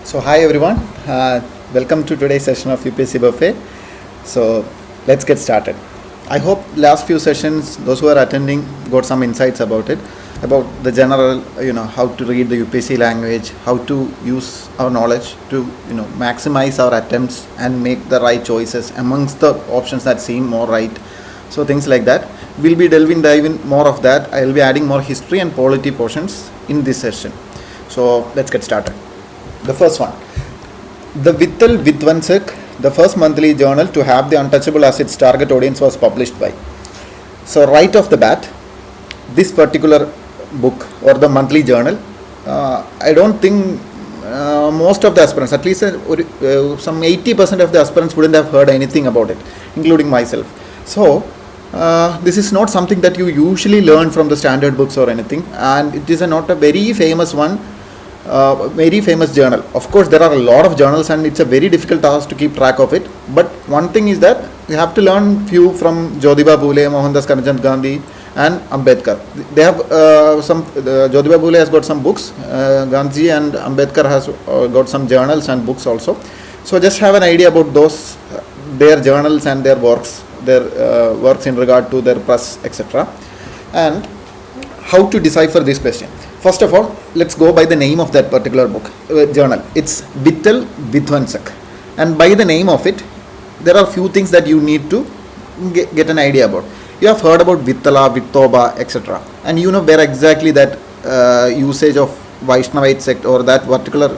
So hi everyone, welcome to today's session of UPSC Buffet. So let's get started. I hope last few sessions those who are attending got some insights about it, about the general, how to read the UPSC language, how to use our knowledge to maximize our attempts and make the right choices amongst the options that seem more right. So things like that. We'll be diving more of that. I'll be adding more history and polity portions in this session. So let's get started. The first one, the Vittal Vidvansak, the first monthly journal to have the untouchable as its target audience, was published by. So right off the bat, this particular book or the monthly journal, I don't think most of the aspirants, at least some 80% of the aspirants wouldn't have heard anything about it, including myself. So this is not something that you usually learn from the standard books or anything, and it is not a very famous one. Very famous journal. Of course, there are a lot of journals and it's a very difficult task to keep track of it. But one thing is that you have to learn few from Jyotiba Phule, Mohandas Karamchand Gandhi and Ambedkar. They have Jyotiba Phule has got some books, Gandhi and Ambedkar has got some journals and books also. So just have an idea about those, their journals and their works in regard to their press, etc. And how to decipher this question. First of all, let's go by the name of that particular book, journal. It's Vittal Vidvansak. And by the name of it, there are few things that you need to get an idea about. You have heard about Vittala, Vittoba, etc. And you know where exactly that usage of Vaishnavite sect or that particular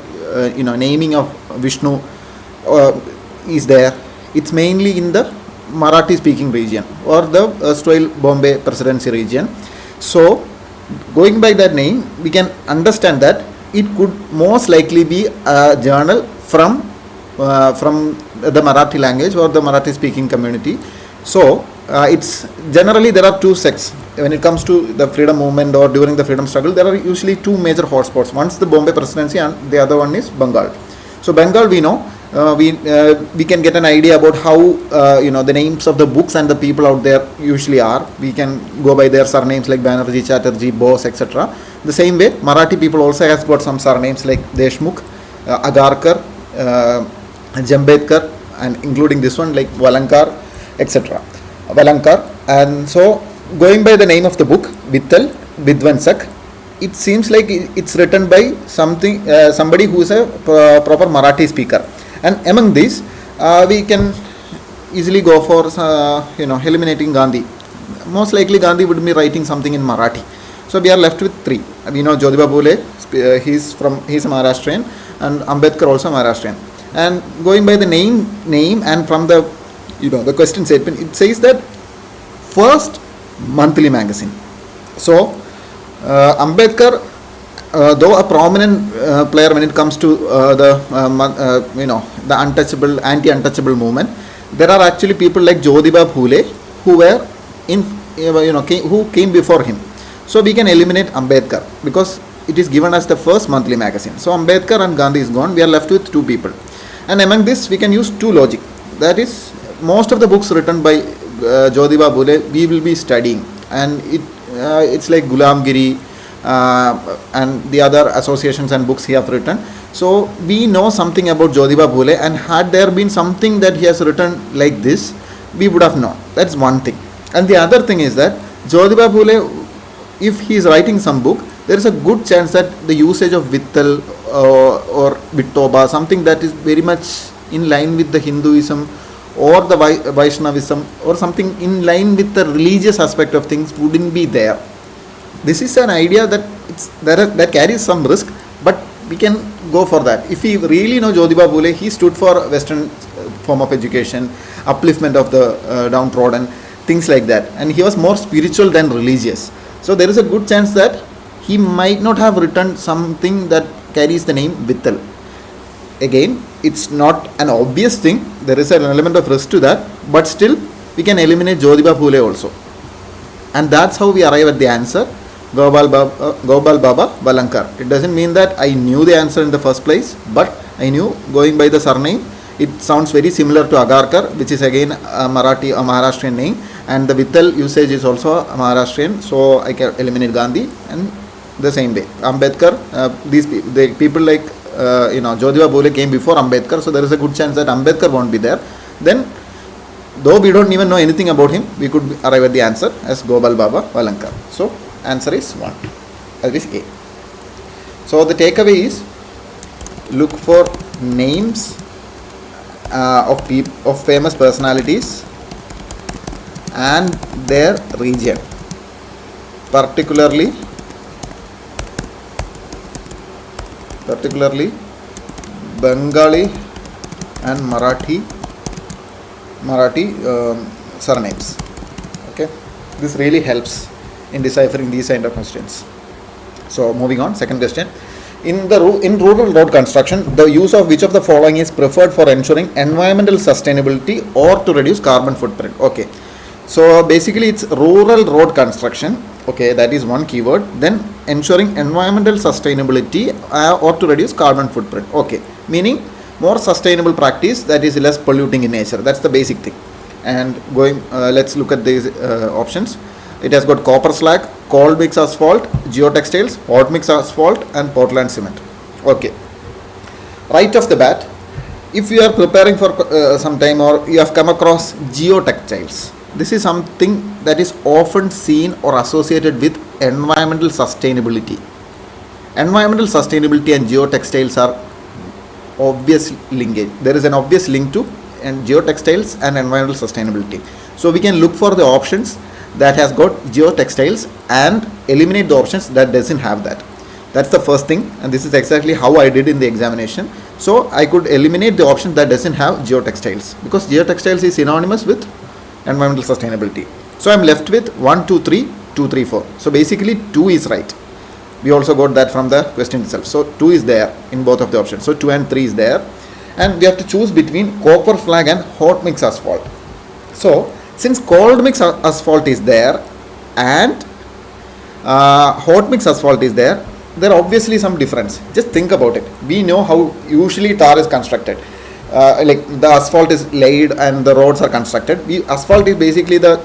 naming of Vishnu is there. It's mainly in the Marathi speaking region or the erstwhile Bombay Presidency region. So going by that name, we can understand that it could most likely be a journal from the Marathi language or the Marathi speaking community. So it's generally there are two sects when it comes to the freedom movement or during the freedom struggle. There are usually two major hotspots. One's the Bombay Presidency and the other one is Bengal. So Bengal, we know, we can get an idea about how the names of the books and the people out there usually are. We can go by their surnames like Banerjee, Chatterjee, Bose, etc. The same way, Marathi people also has got some surnames like Deshmukh, Agarkar, Jambedkar, and including this one like Valankar, etc. Valankar. And so going by the name of the book, Vittal Vidvansak, it seems like it's written by somebody who is a proper Marathi speaker. And among these, we can easily go for eliminating Gandhi. Most likely Gandhi would be writing something in Marathi. So we are left with three. We know Jyotiba Phule, he's a Maharashtrian, and Ambedkar also Maharashtrian. And going by the name and from the the question statement, it says that first monthly magazine. So Ambedkar, though a prominent player when it comes to the untouchable, anti-untouchable movement, there are actually people like Jyotiba Phule who were who came before him. So we can eliminate Ambedkar because it is given as the first monthly magazine. So Ambedkar and Gandhi is gone. We are left with two people, and among this we can use two logic. That is, most of the books written by Jyotiba Phule we will be studying, and it's like Gulamgiri and the other associations and books he have written. So we know something about Jyotiba Phule, and had there been something that he has written like this, we would have known. That's one thing. And the other thing is that Jyotiba Phule, if he is writing some book, there is a good chance that the usage of Vittal or Vittoba, something that is very much in line with the Hinduism or the Vaishnavism or something in line with the religious aspect of things, wouldn't be there. This is an idea that carries some risk, but we can go for that. If we really know Jyotiba Phule, he stood for Western form of education, upliftment of the downtrodden, things like that. And he was more spiritual than religious. So there is a good chance that he might not have written something that carries the name Vittal. Again, it's not an obvious thing. There is an element of risk to that, but still we can eliminate Jyotiba Phule also. And that's how we arrive at the answer. Gopal Baba Valankar. It doesn't mean that I knew the answer in the first place, but I knew going by the surname, it sounds very similar to Agarkar, which is again a Maharashtrian name, and the Vittal usage is also a Maharashtrian, so I can eliminate Gandhi, and the same way Ambedkar, these people like Jyotiba Phule came before Ambedkar, so there is a good chance that Ambedkar won't be there. Then, though we don't even know anything about him, we could arrive at the answer as Gopal Baba Valankar. So, answer is 1. That is A. So, the takeaway is look for names of famous personalities and their region, particularly Bengali and Marathi surnames. Okay, this really helps in deciphering these kind of questions. So moving on, second question. In rural road construction, the use of which of the following is preferred for ensuring environmental sustainability or to reduce carbon footprint? Okay, so basically it's rural road construction. Okay, that is one keyword. Then ensuring environmental sustainability or to reduce carbon footprint. Okay, meaning more sustainable practice that is less polluting in nature. That's the basic thing. And let's look at these options. It has got copper slag, cold mix asphalt, geotextiles, hot mix asphalt and Portland cement. Okay. Right off the bat, if you are preparing for some time or you have come across geotextiles, this is something that is often seen or associated with environmental sustainability. Environmental sustainability and geotextiles are obvious linkage. There is an obvious link to geotextiles and environmental sustainability. So we can look for the options that has got geotextiles and eliminate the options that doesn't have that. That's the first thing, and this is exactly how I did in the examination. So I could eliminate the option that doesn't have geotextiles because geotextiles is synonymous with environmental sustainability. So I'm left with 1, 2, 3, 2, 3, 4. So basically 2 is right. We also got that from the question itself. So 2 is there in both of the options. So 2 and 3 is there, and we have to choose between copper slag and hot mix asphalt. So since cold mix asphalt is there and hot mix asphalt is there are obviously some difference. Just think about it. We know how usually tar is constructed. Like the asphalt is laid and the roads are constructed. Asphalt is basically the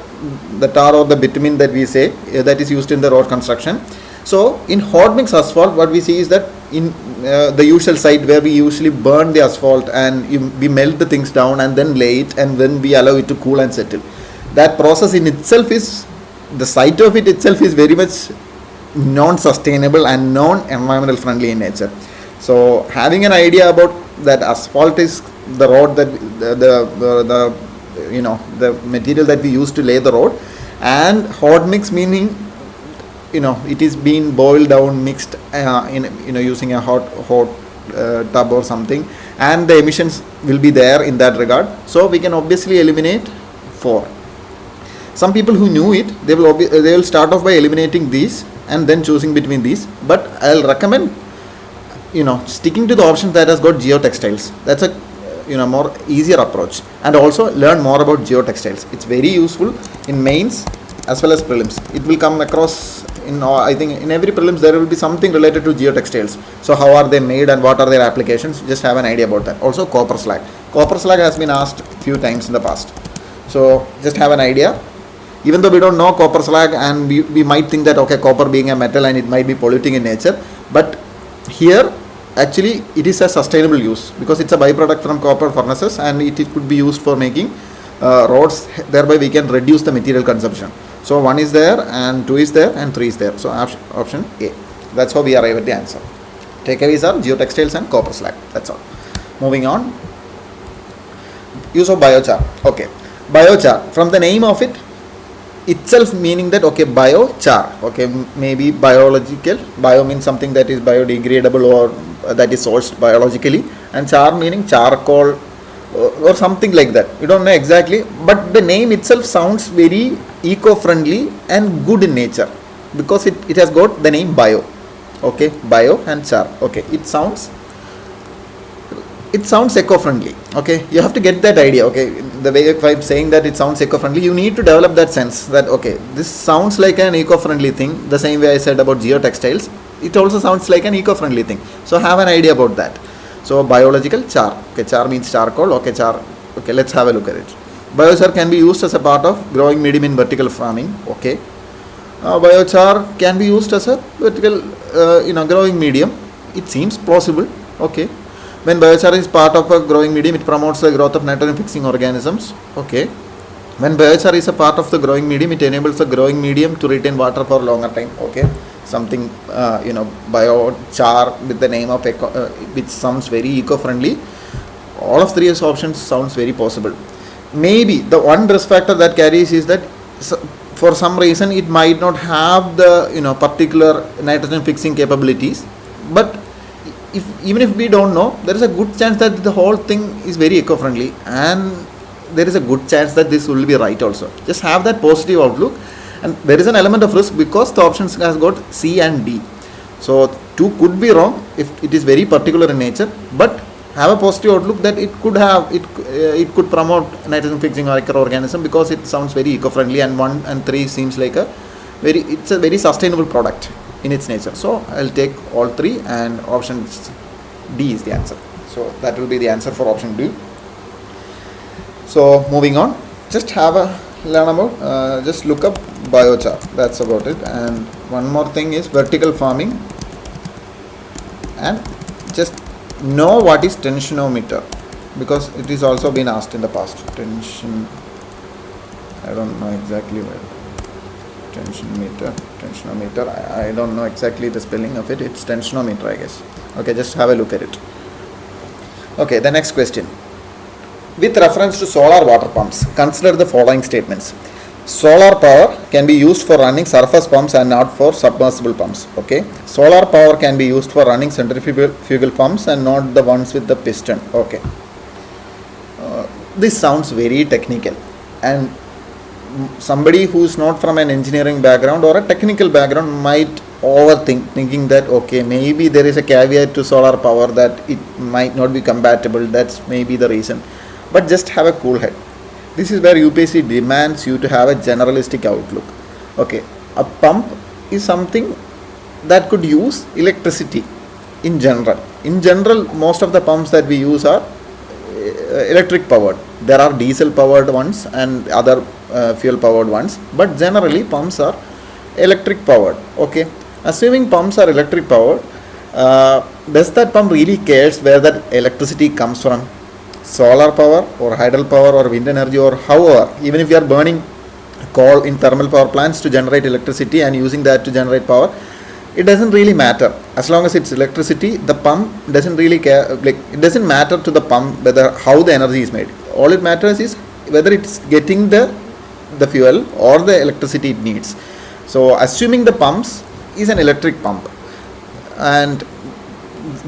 tar or the bitumen that we say that is used in the road construction. So in hot mix asphalt, what we see is that in the usual site where we usually burn the asphalt and we melt the things down and then lay it and then we allow it to cool and settle. That process in itself is, the site of it itself is very much non-sustainable and non-environmental friendly in nature. So having an idea about that asphalt is the road that the material that we use to lay the road, and hot mix meaning it is being boiled down, mixed using a hot tub or something, and the emissions will be there in that regard. So we can obviously eliminate 4. Some people who knew it, they will start off by eliminating these and then choosing between these, but I'll recommend sticking to the option that has got geotextiles. That's a more easier approach, and also learn more about geotextiles. It's very useful in mains as well as prelims. It will come across I think in every prelims there will be something related to geotextiles. So how are they made and what are their applications? Just have an idea about that. Also copper slag. Copper slag has been asked few times in the past. So just have an idea. Even though we don't know copper slag and we might think that okay, copper being a metal and it might be polluting in nature, but here actually it is a sustainable use because it's a byproduct from copper furnaces and it could be used for making roads. Thereby we can reduce the material consumption. So 1 is there and 2 is there and 3 is there. So option A. That's how we arrive at the answer. Takeaways are geotextiles and copper slag. That's all. Moving on. Use of biochar. Okay. Biochar, from the name of it itself meaning that okay, biochar, okay, maybe biological. Bio means something that is biodegradable or that is sourced biologically, and char meaning charcoal or something like that. We don't know exactly, but the name itself sounds very eco-friendly and good in nature because it has got the name bio. Okay, bio and char. Okay, it sounds eco-friendly. Okay, you have to get that idea. Okay, the way if I'm saying that it sounds eco-friendly, you need to develop that sense that okay, this sounds like an eco-friendly thing. The same way I said about geotextiles, it also sounds like an eco-friendly thing. So have an idea about that. So biological char. Okay, char means charcoal. Okay, char. Okay, let's have a look at it. Biochar can be used as a part of growing medium in vertical farming. Okay, biochar can be used as a vertical growing medium. It seems plausible. Okay. When biochar is part of a growing medium, it promotes the growth of nitrogen fixing organisms. Okay. When biochar is a part of the growing medium, it enables the growing medium to retain water for longer time. Okay. Something, biochar with the name of which sounds very eco-friendly. All of three options sounds very possible. Maybe the one risk factor that carries is that for some reason it might not have the particular nitrogen fixing capabilities, but even if we don't know, there is a good chance that the whole thing is very eco-friendly, and there is a good chance that this will be right also. Just have that positive outlook, and there is an element of risk because the options has got C and D. So 2 could be wrong if it is very particular in nature, but have a positive outlook that it could promote nitrogen fixing microorganism because it sounds very eco-friendly, and 1 and 3 seems like it's a very sustainable product in its nature. So I'll take all 3, and option D is the answer. So that will be the answer for option D. So moving on, just learn about, just look up biochar, that's about it. And one more thing is vertical farming, and just know what is tensionometer, because it is also been asked in the past. I don't know exactly where. Tensionometer, I don't know exactly the spelling of it. It's tensionometer, I guess. Okay, just have a look at it. Okay, the next question. With reference to solar water pumps, consider the following statements. Solar power can be used for running surface pumps and not for submersible pumps. Okay, solar power can be used for running centrifugal pumps and not the ones with the piston. Okay, this sounds very technical, and somebody who is not from an engineering background or a technical background might overthink, thinking that okay, maybe there is a caveat to solar power that it might not be compatible. That's maybe the reason. But just have a cool head. This is where UPSC demands you to have a generalistic outlook. Okay, a pump is something that could use electricity in general. In general, most of the pumps that we use are electric powered. There are diesel powered ones and other fuel powered ones, but generally pumps are electric powered. Okay, assuming pumps are electric powered, does that pump really cares where that electricity comes from? Solar power or hydel power or wind energy, or however, even if you are burning coal in thermal power plants to generate electricity and using that to generate power, it doesn't really matter. As long as it's electricity, the pump doesn't really care. Like, it doesn't matter to the pump whether how the energy is made. All it matters is whether it's getting the fuel or the electricity it needs. So assuming the pumps is an electric pump, and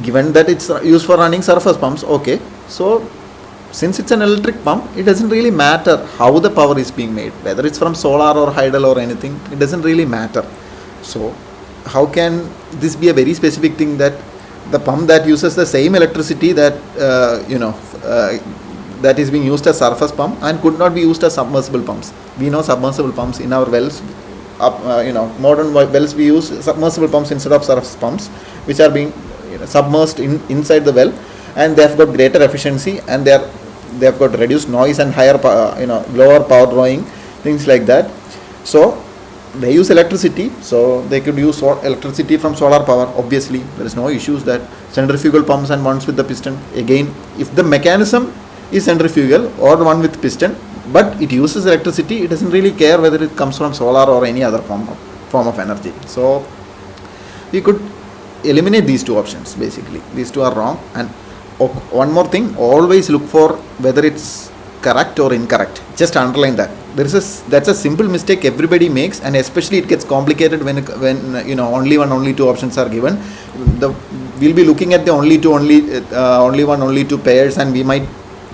given that it's used for running surface pumps, okay, so since it's an electric pump, it doesn't really matter how the power is being made, whether it's from solar or hydel or anything, it doesn't really matter. So how can this be a very specific thing that the pump that uses the same electricity that that is being used as surface pump and could not be used as submersible pumps? We know submersible pumps in our wells, modern wells we use submersible pumps instead of surface pumps, which are being submerged inside the well, and they have got greater efficiency, and they have got reduced noise and higher lower power drawing, things like that. So they use electricity, so they could use electricity from solar power. Obviously there is no issues that centrifugal pumps and ones with the piston, again, if the mechanism is centrifugal or the one with piston but it uses electricity, it doesn't really care whether it comes from solar or any other form of energy. So we could eliminate these 2 options. Basically these 2 are wrong. And one more thing, always look for whether it's correct or incorrect. Just underline that. That's a simple mistake everybody makes, and especially it gets complicated when only 2 options are given. We'll be looking at the only 2 pairs, and we might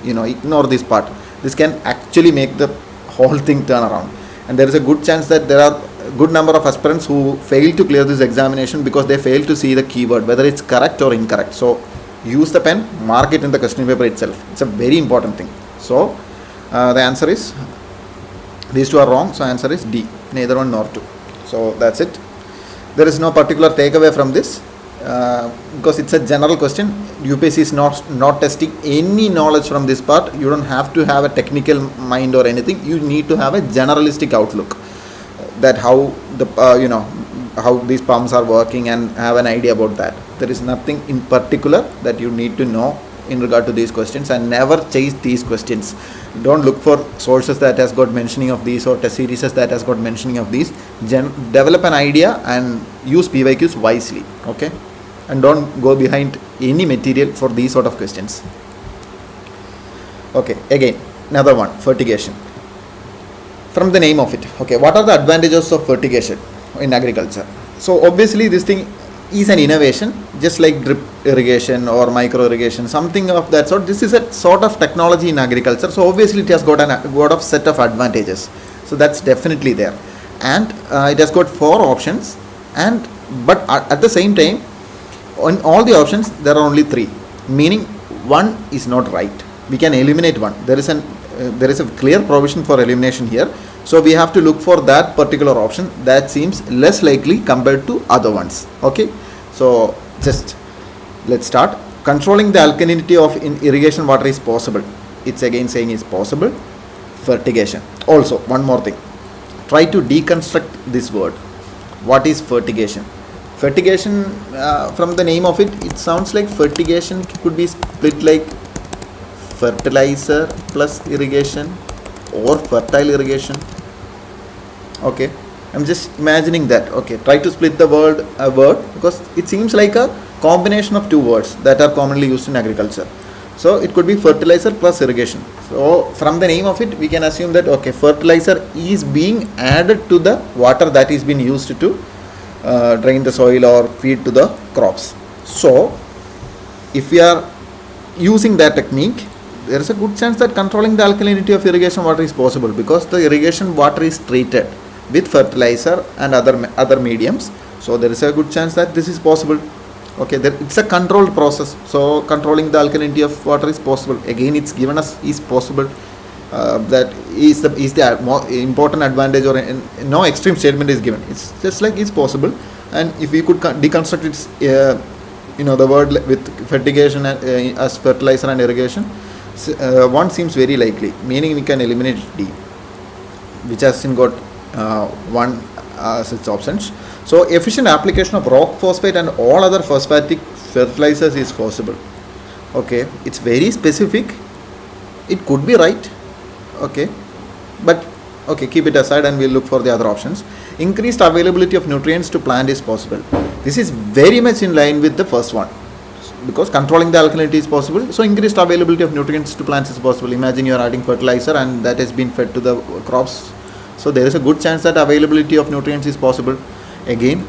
ignore this part. This can actually make the whole thing turn around, and there is a good chance that there are a good number of aspirants who fail to clear this examination because they fail to see the keyword, whether it's correct or incorrect. So use the pen, mark it in the question paper itself. It's a very important thing. So the answer is, these 2 are wrong, so answer is D, neither 1 nor 2. So that's it. There is no particular takeaway from this because it's a general question. UPSC is not testing any knowledge from this part. You don't have to have a technical mind or anything. You need to have a generalistic outlook that how how these pumps are working and have an idea about that. There is nothing in particular that you need to know in regard to these questions, and never chase these questions. Don't look for sources that has got mentioning of these or test series that has got mentioning of these. Develop an idea and use PYQs wisely, okay? And don't go behind any material for these sort of questions. Okay, again, another one, fertigation. From the name of it, okay, what are the advantages of fertigation in agriculture? So obviously this thing is an innovation, just like drip irrigation or micro irrigation, something of that sort. This is a sort of technology in agriculture, so obviously it has got a set of advantages. So that's definitely there, and it has got 4 options, but at the same time, on all the options there are only 3, meaning one is not right. We can eliminate one. There is a clear provision for elimination here. So we have to look for that particular option that seems less likely compared to other ones. Okay, so just let's start. Controlling the alkalinity of in irrigation water is possible. It's again saying it's possible. Fertigation. Also, one more thing. Try to deconstruct this word. What is fertigation? Fertigation, from the name of it, it sounds like fertigation could be split like fertilizer plus irrigation or fertile irrigation. Okay, I'm just imagining that. Okay, try to split the word because it seems like a combination of 2 words that are commonly used in agriculture. So it could be fertilizer plus irrigation. So from the name of it, we can assume that okay, fertilizer is being added to the water that is being used to drain the soil or feed to the crops. So if we are using that technique, there is a good chance that controlling the alkalinity of irrigation water is possible, because the irrigation water is treated with fertilizer and other mediums. So there is a good chance that this is possible. Okay, it's a controlled process. So controlling the alkalinity of water is possible. Again, it's given us is possible. That is the more important advantage, or no extreme statement is given. It's just like it's possible. And if we could deconstruct its the word with fertigation as fertilizer and irrigation, one seems very likely, meaning we can eliminate D, which has got one such options. So efficient application of rock phosphate and all other phosphatic fertilizers is possible. Okay, it's very specific. It could be right. Okay, but okay, keep it aside and we'll look for the other options. Increased availability of nutrients to plant is possible. This is very much in line with the first one, because controlling the alkalinity is possible. So increased availability of nutrients to plants is possible. Imagine you are adding fertilizer and that has been fed to the crops. So there is a good chance that availability of nutrients is possible. Again,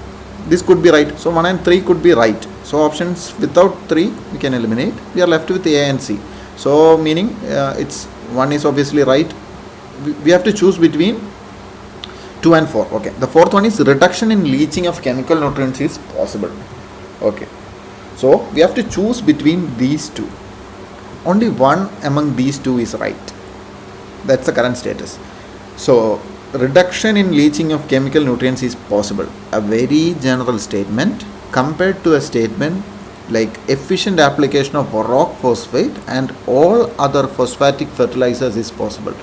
this could be right. So 1 and 3 could be right. So options without 3 we can eliminate. We are left with A and C. So meaning it's 1 is obviously right. We have to choose between 2 and 4. Okay. The 4th one is reduction in leaching of chemical nutrients is possible. Okay. So we have to choose between these 2. Only one among these 2 is right. That's the current status. So reduction in leaching of chemical nutrients is possible. A very general statement compared to a statement like efficient application of rock phosphate and all other phosphatic fertilizers is possible.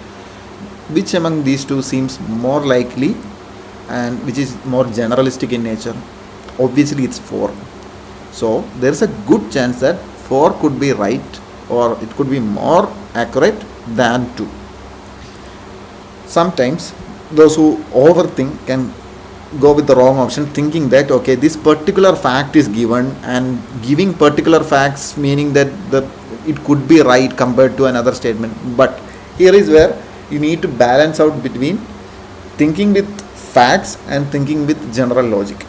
Which among these 2 seems more likely and which is more generalistic in nature? Obviously it's 4. So there is a good chance that 4 could be right, or it could be more accurate than 2. Sometimes those who overthink can go with the wrong option, thinking that okay, this particular fact is given, and giving particular facts meaning that it could be right compared to another statement. But here is where you need to balance out between thinking with facts and thinking with general logic.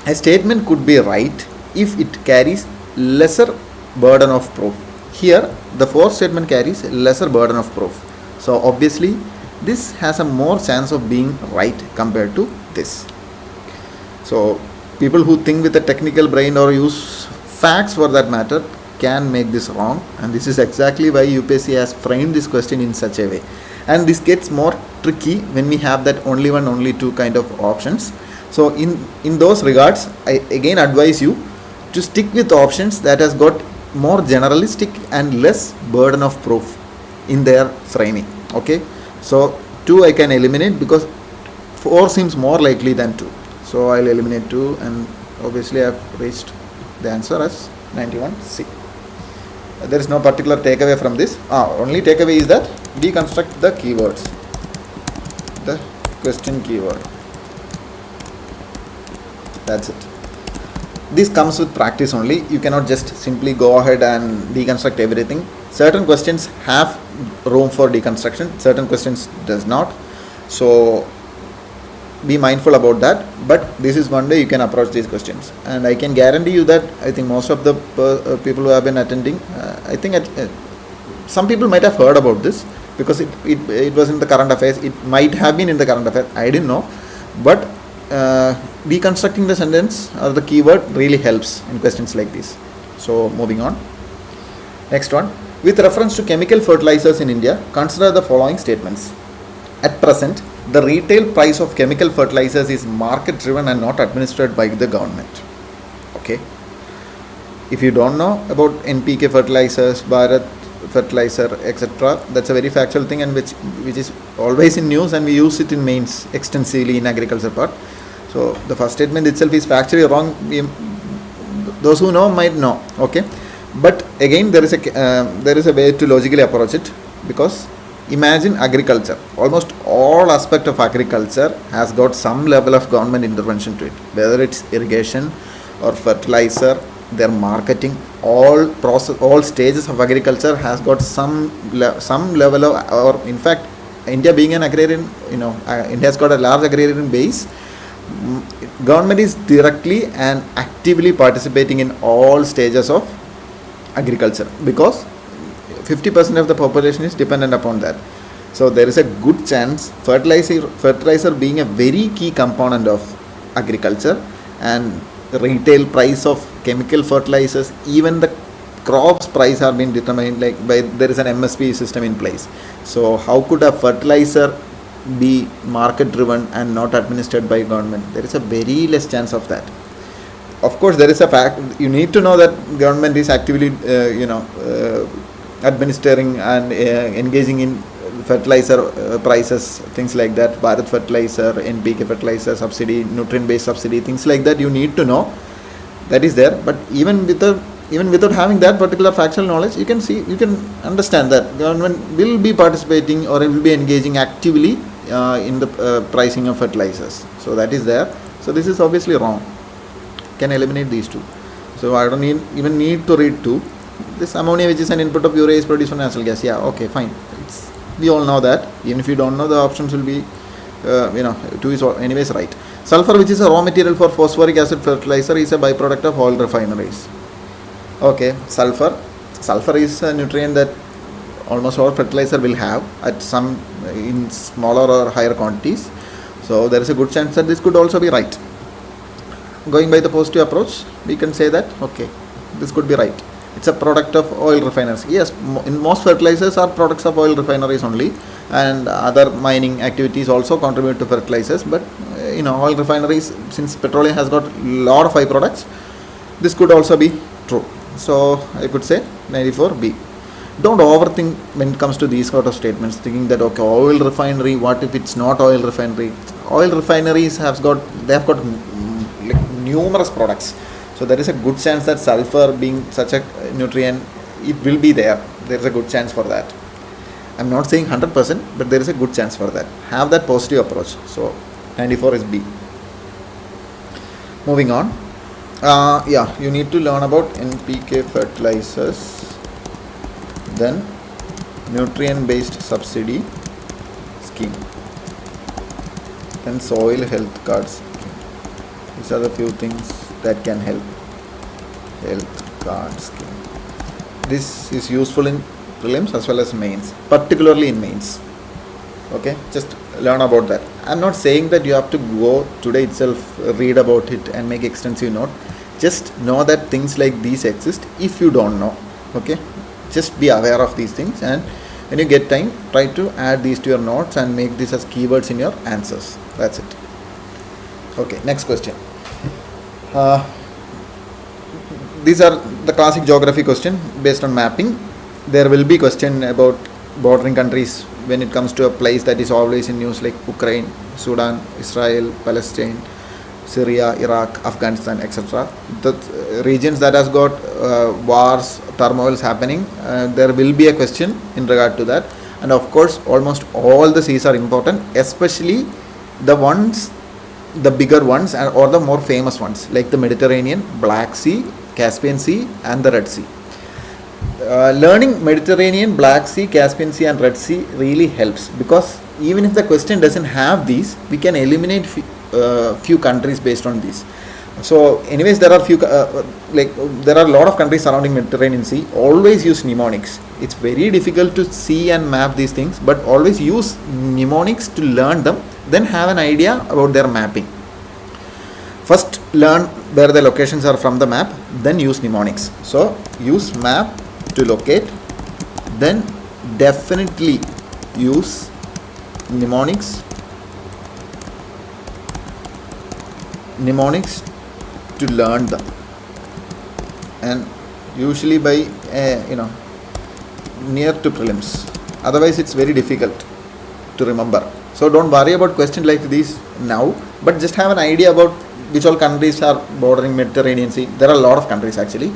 A statement could be right if it carries lesser burden of proof. Here the 4th statement carries lesser burden of proof. So obviously this has a more chance of being right compared to this. So people who think with a technical brain or use facts for that matter can make this wrong, and this is exactly why UPSC has framed this question in such a way. And this gets more tricky when we have that only 1, only 2 kind of options. So in those regards, I again advise you to stick with options that has got more generalistic and less burden of proof in their framing. Okay, so 2 I can eliminate because 4 seems more likely than 2. So I'll eliminate 2, and obviously I've reached the answer as 91C. There is no particular takeaway from this. Only takeaway is that deconstruct the keywords, the question keyword. That's it. This comes with practice only. You cannot just simply go ahead and deconstruct everything. Certain questions have room for deconstruction, certain questions does not. So be mindful about that. But this is one way you can approach these questions, and I can guarantee you that I think most of the people who have been attending, some people might have heard about this because it was in the current affairs. It might have been in the current affairs, I didn't know. But deconstructing the sentence or the keyword really helps in questions like this. So moving on. Next one. With reference to chemical fertilizers in India, consider the following statements. At present, the retail price of chemical fertilizers is market driven and not administered by the government. Okay. If you don't know about NPK fertilizers, Bharat fertilizer, etc., that's a very factual thing, and which is always in news, and we use it in mains extensively in agriculture part. So the first statement itself is factually wrong. Those who know might know. Okay. But again, there is a way to logically approach it, because imagine agriculture. Almost all aspect of agriculture has got some level of government intervention to it, whether it's irrigation or fertilizer, their marketing, all stages of agriculture has got some level of, or in fact, India being an agrarian, India has got a large agrarian base. Government is directly and actively participating in all stages of agriculture, because 50% of the population is dependent upon that. So there is a good chance fertilizer being a very key component of agriculture, and the retail price of chemical fertilizers, even the crops price are being determined there is an MSP system in place. So how could a fertilizer be market driven and not administered by government? There is a very less chance of that. Of course, there is a fact, you need to know that government is actively administering and engaging in fertilizer prices, things like that, Bharat fertilizer, NPK fertilizer subsidy, nutrient based subsidy, things like that. You need to know that is there. But even without having that particular factual knowledge, you can understand that government will be participating or it will be engaging actively in the pricing of fertilizers. So that is there. So this is obviously wrong. Can eliminate these two. So I don't even need to read 2. This ammonia, which is an input of urea, is produced from natural gas. Yeah, okay, fine. We all know that. Even if you don't know, the options will be, 2 is anyways right. Sulfur, which is a raw material for phosphoric acid fertilizer, is a byproduct of oil refineries. Okay, sulfur is a nutrient that almost all fertilizer will have at some in smaller or higher quantities. So there is a good chance that this could also be right. Going by the positive approach, we can say that okay, this could be right. It's a product of oil refineries. Yes, in most fertilizers are products of oil refineries only, and other mining activities also contribute to fertilizers. But oil refineries, since petroleum has got a lot of byproducts, this could also be true. So I could say 94B. Don't overthink when it comes to these sort of statements, thinking that okay, oil refinery, what if it's not oil refinery? Oil refineries have got numerous products. So there is a good chance that sulfur, being such a nutrient, it will be there. There is a good chance for that. I'm not saying 100%, but there is a good chance for that. Have that positive approach. So 94 is B. Moving on. You need to learn about NPK fertilizers, then nutrient based subsidy scheme, then soil health cards. These are the few things that can help. Health card scheme. This is useful in prelims as well as mains, particularly in mains. Okay, just learn about that. I'm not saying that you have to go today itself, read about it and make extensive note. Just know that things like these exist if you don't know. Okay, just be aware of these things, and when you get time, try to add these to your notes and make this as keywords in your answers. That's it. Okay, next question. These are the classic geography question based on mapping. There will be question about bordering countries when it comes to a place that is always in news, like Ukraine, Sudan, Israel, Palestine. Syria, Iraq, Afghanistan, etc. The regions that has got wars, turmoils happening, there will be a question in regard to that. And of course, almost all the seas are important, especially the ones, the bigger ones or the more famous ones like the Mediterranean, Black Sea, Caspian Sea and the Red Sea. Learning Mediterranean, Black Sea, Caspian Sea and Red Sea really helps, because even if the question doesn't have these, we can eliminate few countries based on these. So anyways, there are there are a lot of countries surrounding Mediterranean Sea. Always use mnemonics. It's very difficult to see and map these things, but always use mnemonics to learn them, then have an idea about their mapping. First learn where the locations are from the map, then use mnemonics. So use map to locate, then definitely use mnemonics to learn them, and usually by near to prelims, otherwise it's very difficult to remember. So don't worry about questions like these now, but just have an idea about which all countries are bordering Mediterranean Sea. There are a lot of countries actually,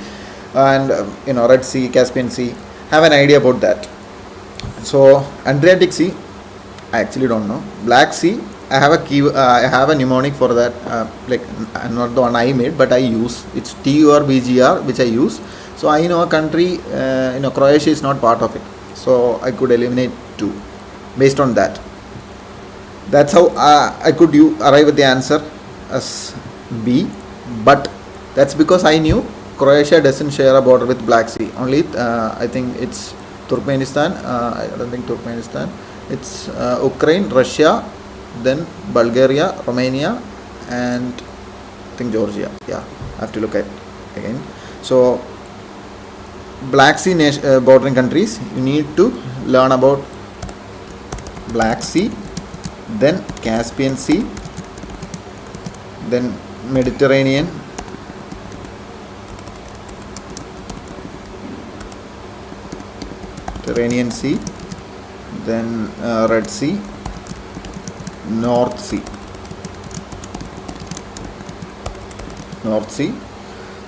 and Red Sea, Caspian Sea, have an idea about that. So Adriatic Sea, I actually don't know. Black Sea, I have a mnemonic for that, not the one I made, but I use, it's TURBGR which I use. So I know a country, Croatia is not part of it, so I could eliminate 2 based on that. That's how I could arrive at the answer as B, but that's because I knew Croatia doesn't share a border with Black Sea. Only I think it's Turkmenistan. I don't think Turkmenistan. It's Ukraine, Russia, then Bulgaria, Romania, and I think Georgia. Yeah, I have to look at again. So Black Sea bordering countries, you need to learn about Black Sea, then Caspian Sea, then Mediterranean, Sea, then Red Sea, North Sea.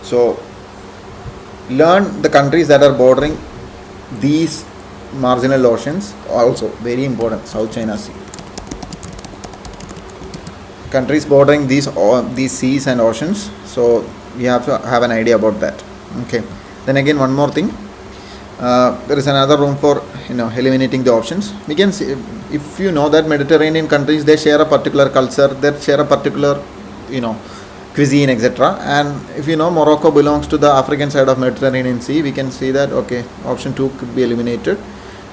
So learn the countries that are bordering these marginal oceans. Also very important, South China Sea. Countries bordering these seas and oceans. So we have to have an idea about that. Okay. Then again, one more thing. There is another room for eliminating the options. We can see, if you know that Mediterranean countries, they share a particular culture, they share a particular cuisine, etc. And if Morocco belongs to the African side of Mediterranean Sea, we can see that option 2 could be eliminated.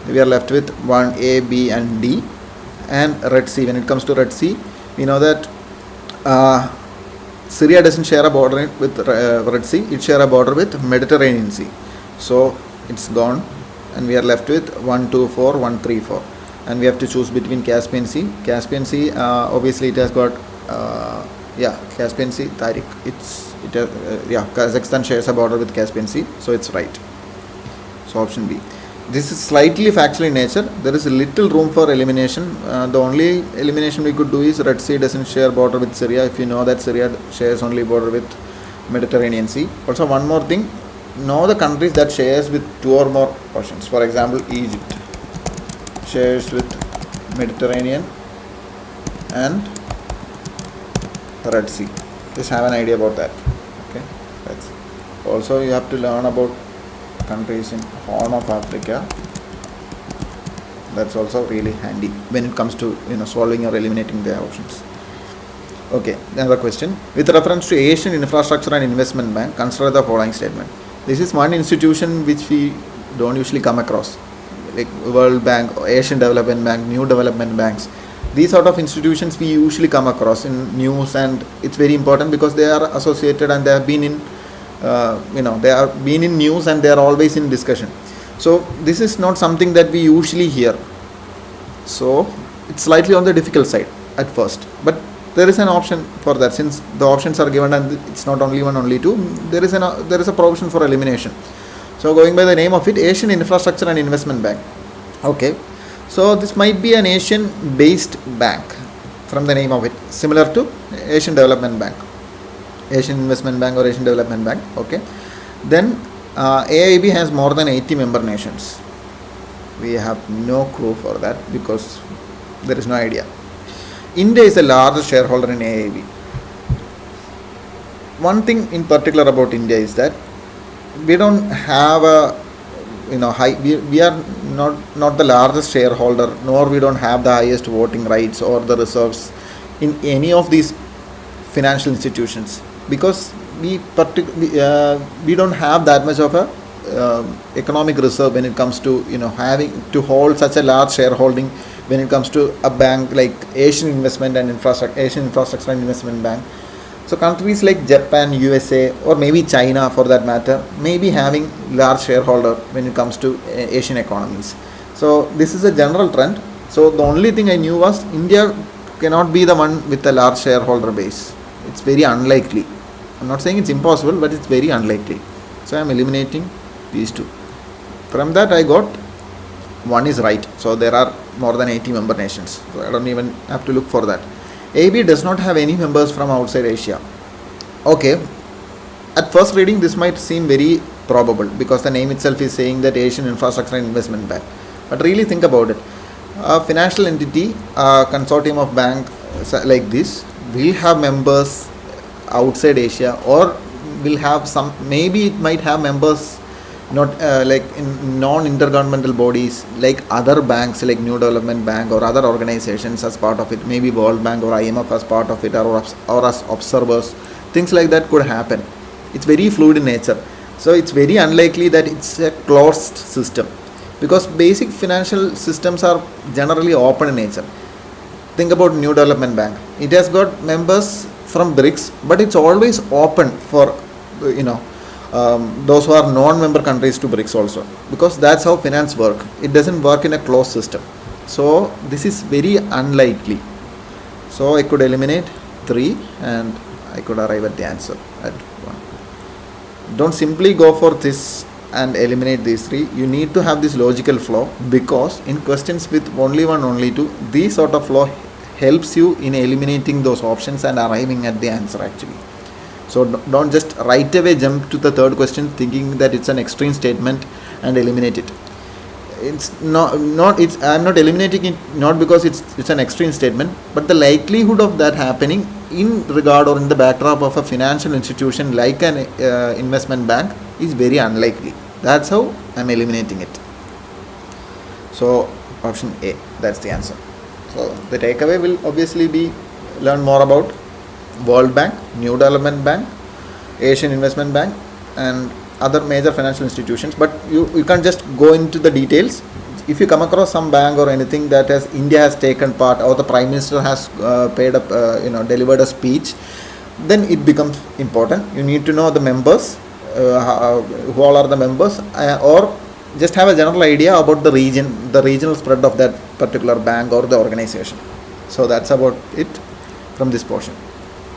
We are left with 1, A, B and D. And Red Sea, when it comes to Red Sea, we know that Syria doesn't share a border with Red Sea, it shares a border with Mediterranean Sea. So it's gone, and we are left with 1, 2, 4, 1, 3, 4, and we have to choose between Caspian Sea. Obviously it has got Caspian Sea, Tariq. Kazakhstan shares a border with Caspian Sea, so it's right. So option B. This is slightly factual in nature. There is a little room for elimination. The only elimination we could do is Red Sea doesn't share border with Syria. If you know that Syria shares only border with Mediterranean Sea. Also, one more thing. Know the countries that shares with 2 or more oceans. For example, Egypt shares with Mediterranean and Red Sea. Just have an idea about that. Okay, that's also you have to learn about countries in Horn of Africa. That's also really handy when it comes to solving or eliminating the options. Okay, another question. With reference to Asian Infrastructure and Investment Bank, consider the following statement. This is one institution which we don't usually come across, like World Bank, Asian Development Bank, New Development Banks. These sort of institutions we usually come across in news, and it's very important because they are associated and they have been in they are been in news and they are always in discussion. So this is not something that we usually hear. So it's slightly on the difficult side at first, but there is an option for that. Since the options are given and it's not only 1, only 2, there is a provision for elimination. So going by the name of it, Asian Infrastructure and Investment Bank. Okay, so this might be an Asian based bank. from the name of it, similar to Asian Development Bank, Asian Investment Bank or Asian Development Bank. Okay, then AIB has more than 80 member nations. We have no clue for that because there is no idea. India is the largest shareholder in AIB. One thing in particular about India is that we don't have a high, we are not the largest shareholder, nor we don't have the highest voting rights or the reserves in any of these financial institutions, because we don't have that much of a economic reserve when it comes to having to hold such a large shareholding when it comes to a bank like Asian Investment and Asian Infrastructure and Investment Bank. So countries like Japan, USA, or maybe China for that matter, may be having large shareholder when it comes to Asian economies. So this is a general trend. So the only thing I knew was India cannot be the one with a large shareholder base. It's very unlikely. I'm not saying it's impossible, but it's very unlikely. So I'm eliminating these two. From that I got one is right. So there are more than 80 member nations. So I don't even have to look for that. AB does not have any members from outside Asia. Okay, at first reading this might seem very probable because the name itself is saying that Asian Infrastructure and Investment Bank. But really think about it. A financial entity, a consortium of banks like this will have members outside Asia, or will have some, maybe it might have members not like in non-intergovernmental bodies like other banks like New Development Bank or other organizations as part of it, maybe World Bank or IMF as part of it, or as observers. Things like that could happen. It's very fluid in nature. So it's very unlikely that it's a closed system, because basic financial systems are generally open in nature. Think about New Development Bank. It has got members from BRICS, but it's always open for those who are non-member countries to BRICS also, because that's how finance work. It doesn't work in a closed system. So this is very unlikely. So I could eliminate 3 and I could arrive at the answer at 1. Don't simply go for this and eliminate these 3. You need to have this logical flow, because in questions with only 1, only 2, this sort of flow helps you in eliminating those options and arriving at the answer actually. So don't just right away jump to the third question thinking that it's an extreme statement and eliminate it. It's not I'm not eliminating it not because it's an extreme statement, but the likelihood of that happening in regard or in the backdrop of a financial institution like an investment bank is very unlikely. That's how I'm eliminating it. So option A, that's the answer. So the takeaway will obviously be learn more about World Bank, New Development Bank, Asian Investment Bank, and other major financial institutions. But you can't just go into the details. If you come across some bank or anything that India has taken part, or the Prime Minister has delivered a speech, then it becomes important. You need to know the members, who all are the members, or just have a general idea about the regional spread of that particular bank or the organization. So that's about it from this portion.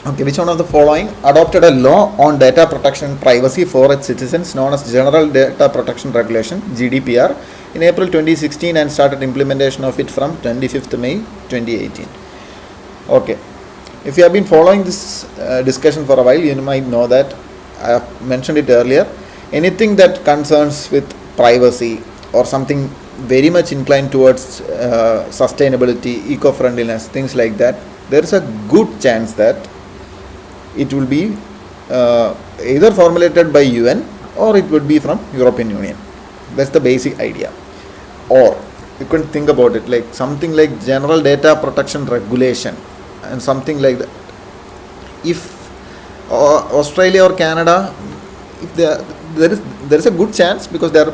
Okay, which one of the following adopted a law on data protection and privacy for its citizens known as General Data Protection Regulation (GDPR) in April 2016 and started implementation of it from 25th May 2018? Okay, if you have been following this discussion for a while, you might know that I have mentioned it earlier. Anything that concerns with privacy or something very much inclined towards sustainability, eco-friendliness, things like that, there is a good chance that it will be either formulated by UN or it would be from European Union. That's the basic idea. Or you can think about it like something like General Data Protection Regulation and something like that. If Australia or Canada, if there is a good chance, because they are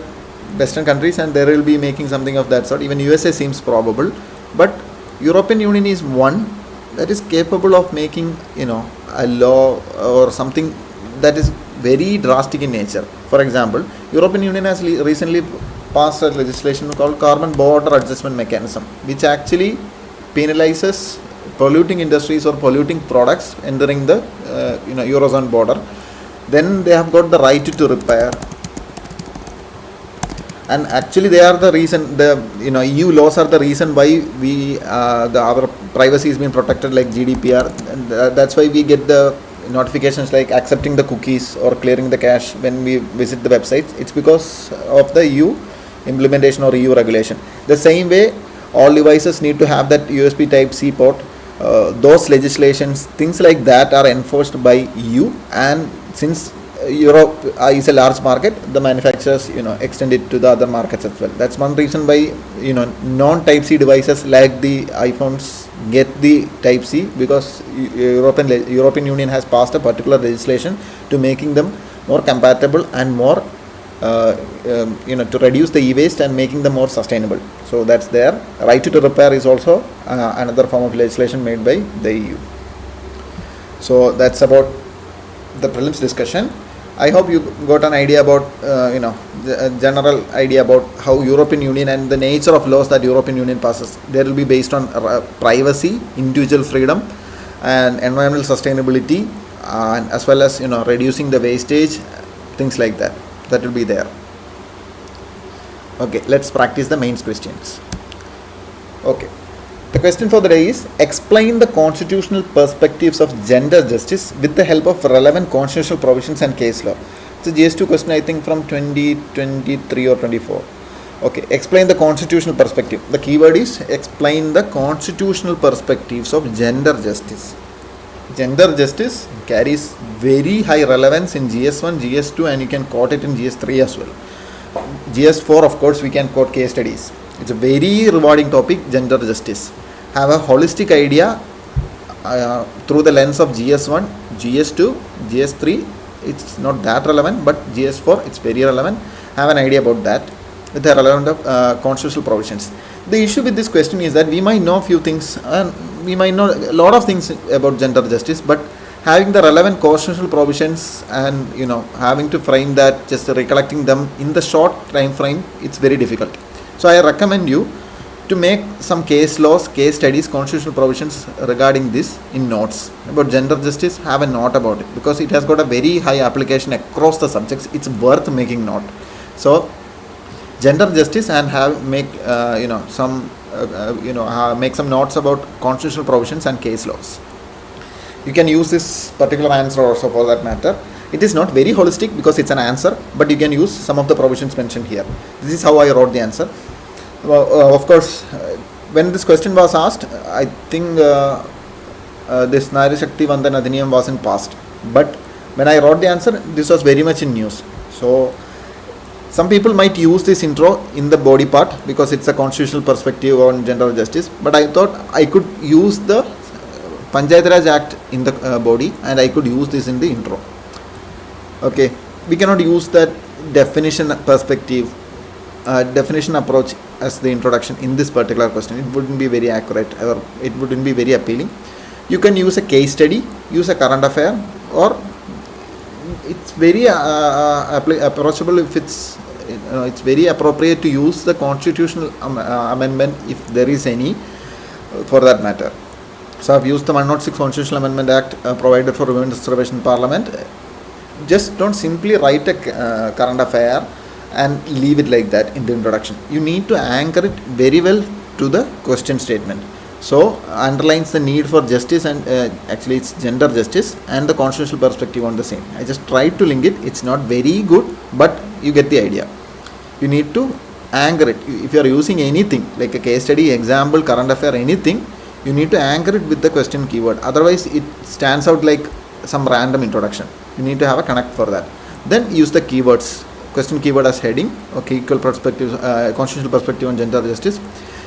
Western countries and they will be making something of that sort. Even USA seems probable, but European Union is one that is capable of making a law or something that is very drastic in nature. For example, European Union has recently passed a legislation called Carbon Border Adjustment Mechanism, which actually penalizes polluting industries or polluting products entering the Eurozone border. Then they have got the right to repair, and actually they are the reason, the EU laws are the reason why our privacy is being protected, like GDPR, and that's why we get the notifications like accepting the cookies or clearing the cache when we visit the website. It's because of the EU implementation or EU regulation. The same way, all devices need to have that USB type C port. Those legislations, things like that, are enforced by EU, and since Europe is a large market, the manufacturers extend it to the other markets as well. That's one reason why non type C devices like the iPhones get the type C, because European Union has passed a particular legislation to making them more compatible and more to reduce the e-waste and making them more sustainable. So that's there. Right to repair is also another form of legislation made by the EU. So that's about the prelims discussion. I hope you got an idea about the general idea about how European Union and the nature of laws that European Union passes. They will be based on privacy, individual freedom, and environmental sustainability, and as well as reducing the wastage, things like that. That will be there. Okay, let's practice the mains questions. Okay, the question for the day is: explain the constitutional perspectives of gender justice with the help of relevant constitutional provisions and case law. It's a GS2 question, I think, from 2023 or 24. Okay, explain the constitutional perspective. The keyword is explain the constitutional perspectives of gender justice. Gender justice carries very high relevance in GS1, GS2, and you can quote it in GS3 as well. GS4, of course, we can quote case studies. It's a very rewarding topic, gender justice. Have a holistic idea through the lens of GS1, GS2, GS3. It's not that relevant, but GS4, it's very relevant. Have an idea about that with the relevant constitutional provisions. The issue with this question is that we might know a few things, and we might know a lot of things about gender justice, but having the relevant constitutional provisions and having to frame that, just recollecting them in the short time frame, it's very difficult. So I recommend you to make some case laws, case studies, constitutional provisions regarding this in notes. About gender justice, have a note about it, because it has got a very high application across the subjects. It's worth making note. So gender justice, and make some notes about constitutional provisions and case laws. You can use this particular answer also for that matter. It is not very holistic because it's an answer, but you can use some of the provisions mentioned here. This is how I wrote the answer. Well, of course, when this question was asked, I think this Nari Shakti Vandan Adhiniyam wasn't passed. But when I wrote the answer, this was very much in news. So some people might use this intro in the body part because it's a constitutional perspective on gender justice. But I thought I could use the Panchayat Raj Act in the body, and I could use this in the intro. Okay, we cannot use that definition perspective, definition approach as the introduction in this particular question. It wouldn't be very accurate, or it wouldn't be very appealing. You can use a case study, use a current affair, or it's very approachable if it's very appropriate to use the constitutional amendment if there is any, for that matter. So I've used the 106 Constitutional Amendment Act provided for women's reservation in Parliament. Just don't simply write a current affair and leave it like that in the introduction. You need to anchor it very well to the question statement. So underlines the need for justice, and actually it's gender justice and the constitutional perspective on the same. I just tried to link it. It's not very good, but you get the idea. You need to anchor it. If you are using anything like a case study, example, current affair, anything, you need to anchor it with the question keyword. Otherwise it stands out like some random introduction. You need to have a connect for that. Then use the keywords. Question keyword as heading. Okay, equal perspective, constitutional perspective on gender justice,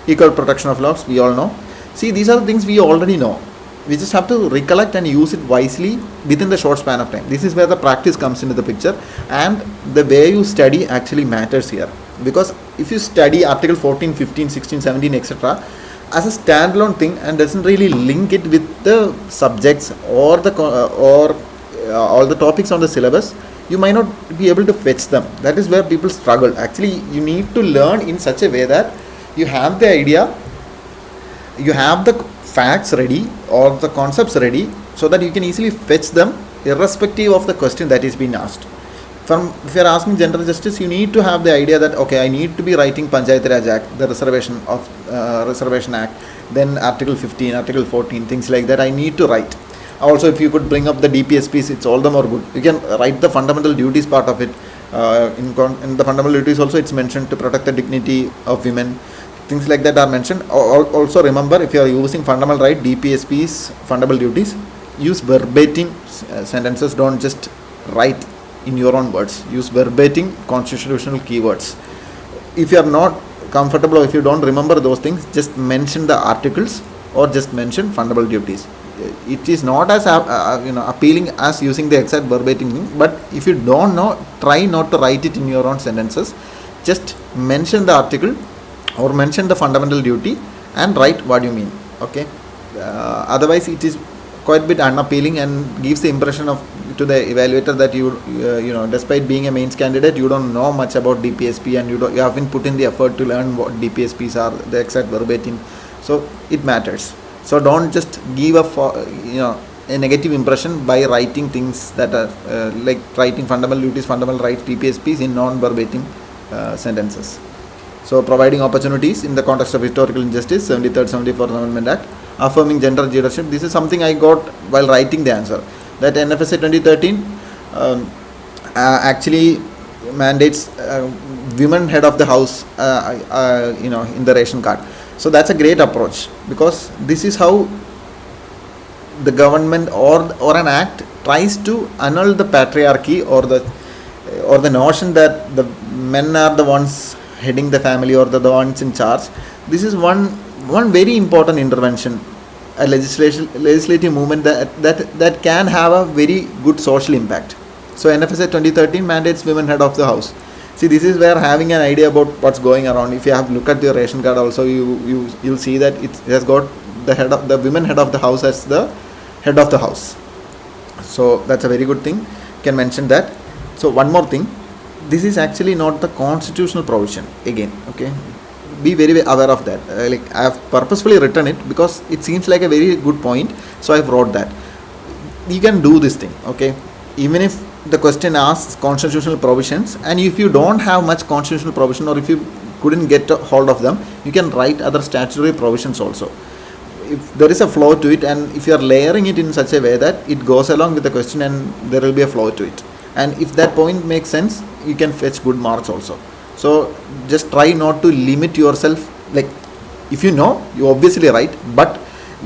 equal protection of laws, we all know. See, these are the things we already know. We just have to recollect and use it wisely within the short span of time. This is where the practice comes into the picture, and the way you study actually matters here. Because if you study Article 14, 15, 16, 17, etc. as a standalone thing and doesn't really link it with the subjects or the all the topics on the syllabus, you might not be able to fetch them. That is where people struggle. Actually, you need to learn in such a way that you have the idea, you have the facts ready or the concepts ready, so that you can easily fetch them irrespective of the question that is being asked. if you are asking gender justice, you need to have the idea that okay, I need to be writing Panchayat Raj Act, the Reservation Act, then Article 15, Article 14, things like that I need to write. Also, if you could bring up the DPSPs, it's all the more good. You can write the fundamental duties part of it. In the fundamental duties also, it's mentioned to protect the dignity of women. Things like that are mentioned. Also remember, if you are using fundamental right, DPSPs, fundamental duties, use verbatim sentences. Don't just write in your own words. Use verbatim constitutional keywords. If you are not comfortable or if you don't remember those things, just mention the articles or just mention fundamental duties. It is not as appealing as using the exact verbatim thing, but if you don't know, try not to write it in your own sentences. Just mention the article or mention the fundamental duty and write what you mean. Okay. Otherwise, it is quite a bit unappealing and gives the impression to the evaluator that you despite being a mains candidate, you don't know much about DPSP and you haven't put in the effort to learn what DPSPs are, the exact verbatim. So it matters. So don't just give a negative impression by writing things that are like writing fundamental duties, fundamental rights, DPSPs in non-verbatim sentences. So providing opportunities in the context of historical injustice, 73rd, 74th Amendment Act, affirming gender leadership. This is something I got while writing the answer. That NFSA 2013 actually mandates women head of the house, in the ration card. So that's a great approach, because this is how the government or an act tries to annul the patriarchy or the notion that the men are the ones heading the family or the ones in charge. This is one very important intervention, a legislative movement that can have a very good social impact. So NFSA 2013 mandates women head of the house. See, this is where having an idea about what's going around. If you have look at your ration card also, you'll see that it has got the women head of the house as the head of the house. So that's a very good thing. You can mention that. So one more thing, this is actually not the constitutional provision again. Okay, be very aware of that. I have purposefully written it because it seems like a very good point. So I've wrote that. You can do this thing. Okay, even if the question asks constitutional provisions, and if you don't have much constitutional provision or if you couldn't get a hold of them, you can write other statutory provisions also. If there is a flow to it, and if you are layering it in such a way that it goes along with the question and there will be a flow to it, and if that point makes sense, you can fetch good marks also. So just try not to limit yourself. Like, if you know, you obviously write, but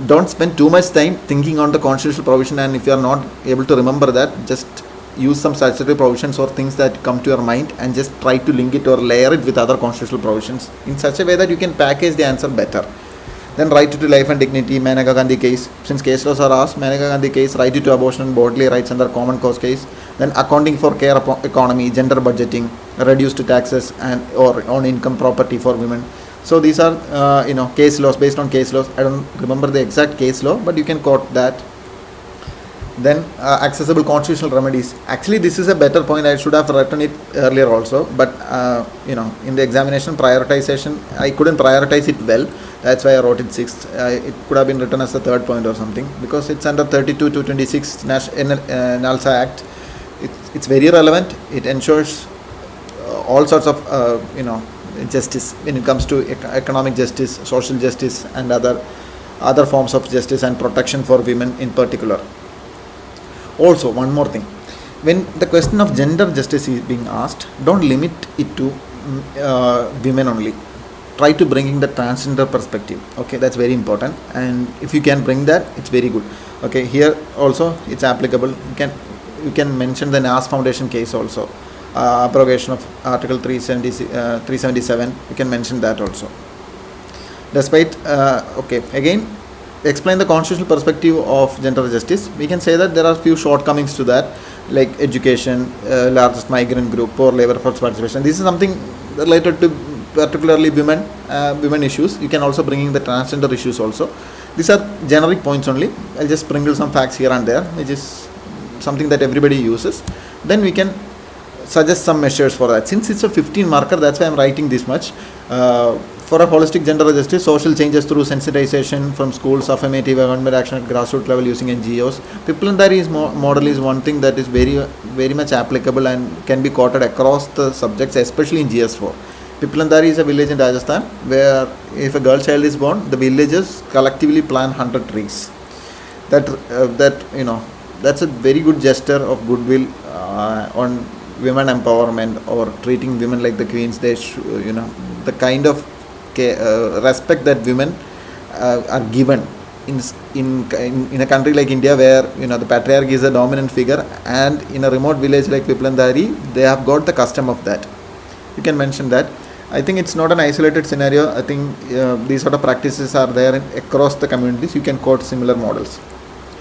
don't spend too much time thinking on the constitutional provision, and if you are not able to remember that, just use some statutory provisions or things that come to your mind and just try to link it or layer it with other constitutional provisions in such a way that you can package the answer better. Then right to life and dignity, Maneka Gandhi case. Since case laws are asked, Maneka Gandhi case, right to abortion and bodily rights under common cause case. Then accounting for care economy, gender budgeting, reduced taxes and or on income property for women. So these are case laws, based on case laws. I don't remember the exact case law, but you can quote that. Then accessible constitutional remedies. Actually, this is a better point. I should have written it earlier also, but in the examination prioritization, I couldn't prioritize it well. That's why I wrote it sixth. It could have been written as the third point or something, because it's under 32 to 26 NALSA Act. It's very relevant. It ensures all sorts of justice when it comes to economic justice, social justice, and other forms of justice and protection for women in particular. Also, one more thing, when the question of gender justice is being asked, don't limit it to women only. Try to bring in the transgender perspective. Okay, that's very important, and if you can bring that, it's very good. Okay, here also it's applicable. You can mention the NAS Foundation case also, abrogation of Article 377. You can mention that also. Despite again, explain the constitutional perspective of gender justice. We can say that there are few shortcomings to that, like education, largest migrant group, poor labor force participation. This is something related to particularly women issues. You can also bring in the transgender issues also. These are generic points only. I'll just sprinkle some facts here and there, which is something that everybody uses. Then we can suggest some measures for that. Since it's a 15 marker, that's why I'm writing this much. for a holistic gender justice, social changes through sensitization from schools, affirmative government action at grassroots level using NGOs. Piplandari's model is one thing that is very much applicable and can be quoted across the subjects, especially in GS4. Piplandari is a village in Rajasthan where if a girl child is born, the villagers collectively plant 100 trees. That's a very good gesture of goodwill on women empowerment or treating women like the queens. They the kind of respect that women are given in a country like India, where the patriarch is a dominant figure, and in a remote village like Piplandari, they have got the custom of that. You can mention that. I think it's not an isolated scenario. I think these sort of practices are there across the communities. You can quote similar models.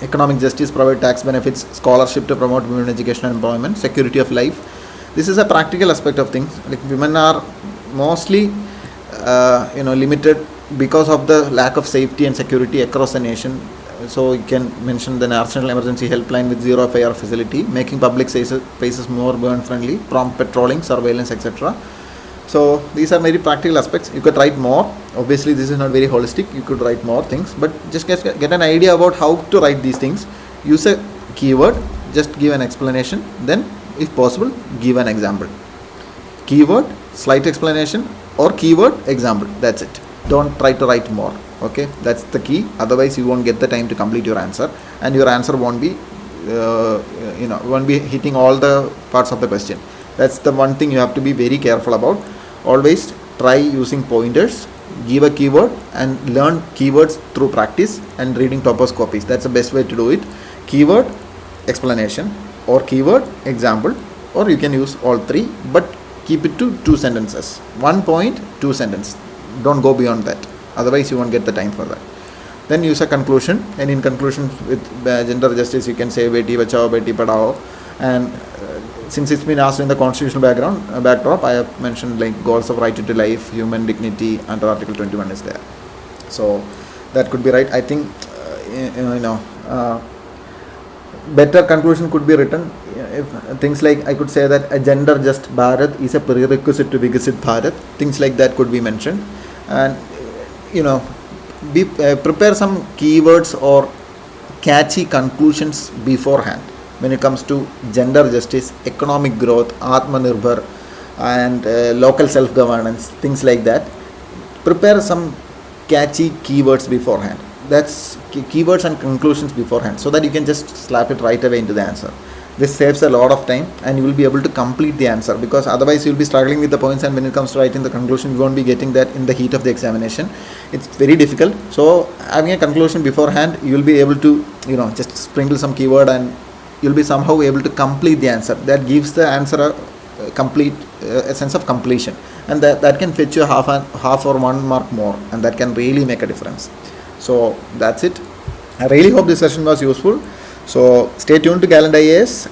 Economic justice, provide tax benefits, scholarship to promote women education and employment, security of life. This is a practical aspect of things. Like women are mostly limited because of the lack of safety and security across the nation. So you can mention the National Emergency Helpline with zero FIR facility, making public spaces more burn friendly, prompt patrolling, surveillance, etc. So these are very practical aspects. You could write more. Obviously this is not very holistic. You could write more things, but just get an idea about how to write these things. Use a keyword, just give an explanation, then if possible give an example. Keyword, slight explanation, or keyword, example. That's it. Don't try to write more. Okay, that's the key. Otherwise you won't get the time to complete your answer, and your answer won't be hitting all the parts of the question. That's the one thing you have to be very careful about. Always try using pointers, give a keyword, and learn keywords through practice and reading toposcopies. That's the best way to do it. Keyword, explanation, or keyword, example, or you can use all three, but keep it to 2 sentences. 1 point, 2 sentences. Don't go beyond that. Otherwise you won't get the time for that. Then use a conclusion, and in conclusion with gender justice you can say Beti Bachao, Beti Padhao, and since it's been asked in the constitutional backdrop, I have mentioned like goals of right to life, human dignity under Article 21 is there. So that could be right. I think better conclusion could be written if things like, I could say that a gender just Bharat is a prerequisite to Vikasit Bharat. Things like that could be mentioned, and prepare some keywords or catchy conclusions beforehand. When it comes to gender justice, economic growth, Atmanirbhar, and local self-governance, things like that, prepare some catchy keywords beforehand. That's keywords and conclusions beforehand, so that you can just slap it right away into the answer. This saves a lot of time, and you will be able to complete the answer, because otherwise you will be struggling with the points, and when it comes to writing the conclusion, you won't be getting that in the heat of the examination. It's very difficult. So having a conclusion beforehand, you will be able to just sprinkle some keyword, and you'll be somehow able to complete the answer. That gives the answer a sense of completion, and that can fetch you half or 1 mark more, and that can really make a difference. So that's it. I really hope this session was useful. So stay tuned to Gallant IAS.